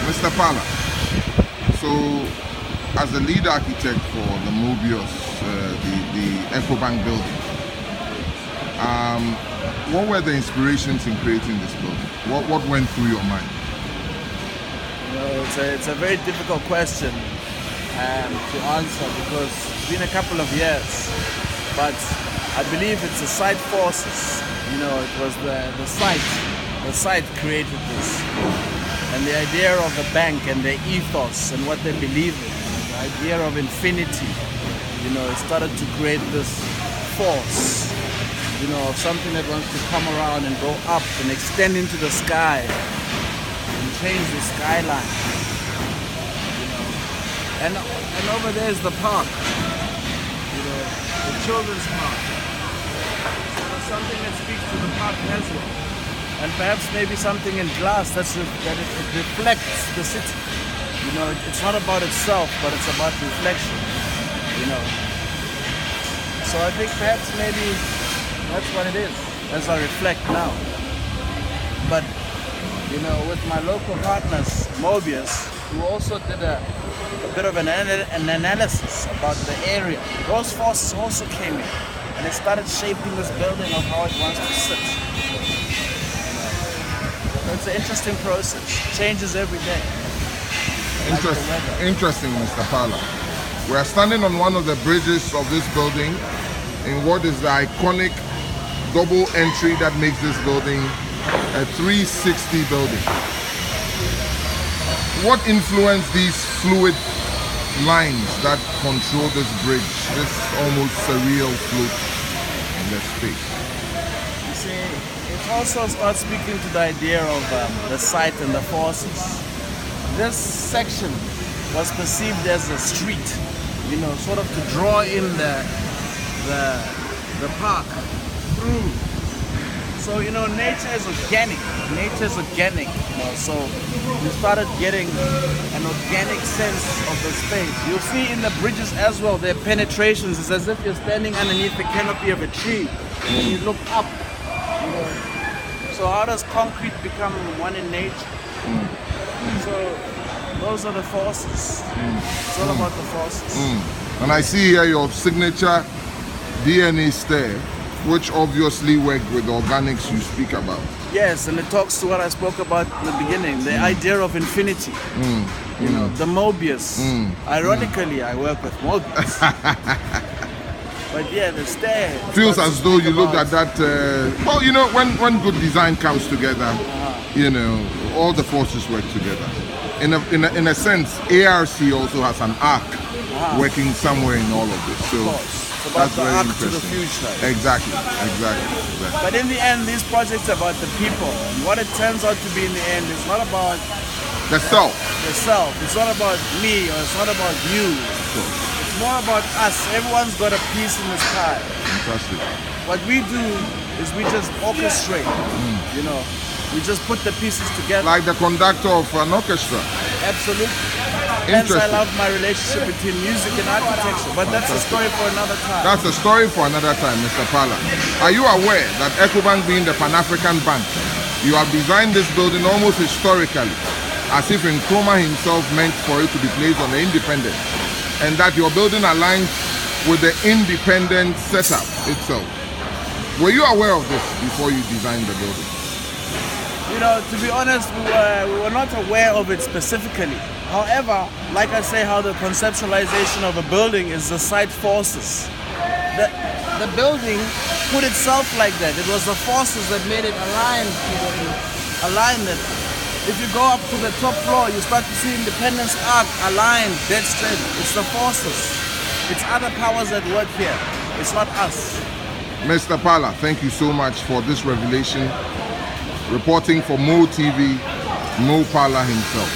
Mr. Pala, so as the lead architect for the Mobius, the EcoBank building, what were the inspirations in creating this building? What went through your mind? It's a very difficult question to answer because it's been a couple of years, but I believe it's the site forces. It was the site created this, and the idea of the bank and their ethos and what they believe in, the idea of infinity. It started to create this force, of something that wants to come around and go up and extend into the sky and change the skyline. And over there is the park, the children's park. So there's something that speaks to the park as well. And perhaps maybe something in glass that it reflects the city. It's not about itself, but it's about reflection. So I think perhaps maybe that's what it is, as I reflect now. But with my local partners, Mobius, who also did a bit of an analysis about the area, those forces also came in, and it started shaping this building of how it wants to sit. It's an interesting process. It changes every day. Interesting, Mr. Pala. We are standing on one of the bridges of this building in what is the iconic double entry that makes this building a 360 building. What influenced these fluid lines that control this bridge, this almost surreal float in the space? You see, it also starts speaking to the idea of the site and the forces. This section was perceived as a street, sort of to draw in the park through. So nature is organic. So we started getting an organic sense of the space. You'll see in the bridges as well, their penetrations. It's as if you're standing underneath the canopy of a tree and you look up. So how does concrete become one in nature? So those are the forces. It's all about the forces. And I see here your signature DNA stair, which obviously work with the organics you speak about. Yes, and it talks to what I spoke about in the beginning, the idea of infinity. The Mobius. Ironically, I work with Mobius. But yeah, the stair feels as though you looked at that. When good design comes together, all the forces work together. In a sense, ARC also has an arc working somewhere in all of this. So it's about the arc to the future. Exactly. But in the end, these projects are about the people. And what it turns out to be in the end is not about the self. It's not about me or it's not about you. It's more about us. Everyone's got a piece in this pie. Fantastic. What we do is we just orchestrate. We just put the pieces together. Like the conductor of an orchestra. Absolutely. Hence I love my relationship between music and architecture. But that's a story for another time. That's a story for another time, Mr. Pala. Are you aware that EcoBank being the Pan-African bank, you have designed this building almost historically, as if Nkrumah himself meant for it to be placed on the independent, and that your building aligns with the independent setup itself? Were you aware of this before you designed the building? To be honest, we were not aware of it specifically. However, like I say, how the conceptualization of a building is the site forces. The building put itself like that. It was the forces that made it aligned it. If you go up to the top floor, you start to see Independence Arc aligned, dead straight. It's the forces. It's other powers that work here. It's not us. Mr. Pala, thank you so much for this revelation. Reporting for Mo TV, Mo Pala himself.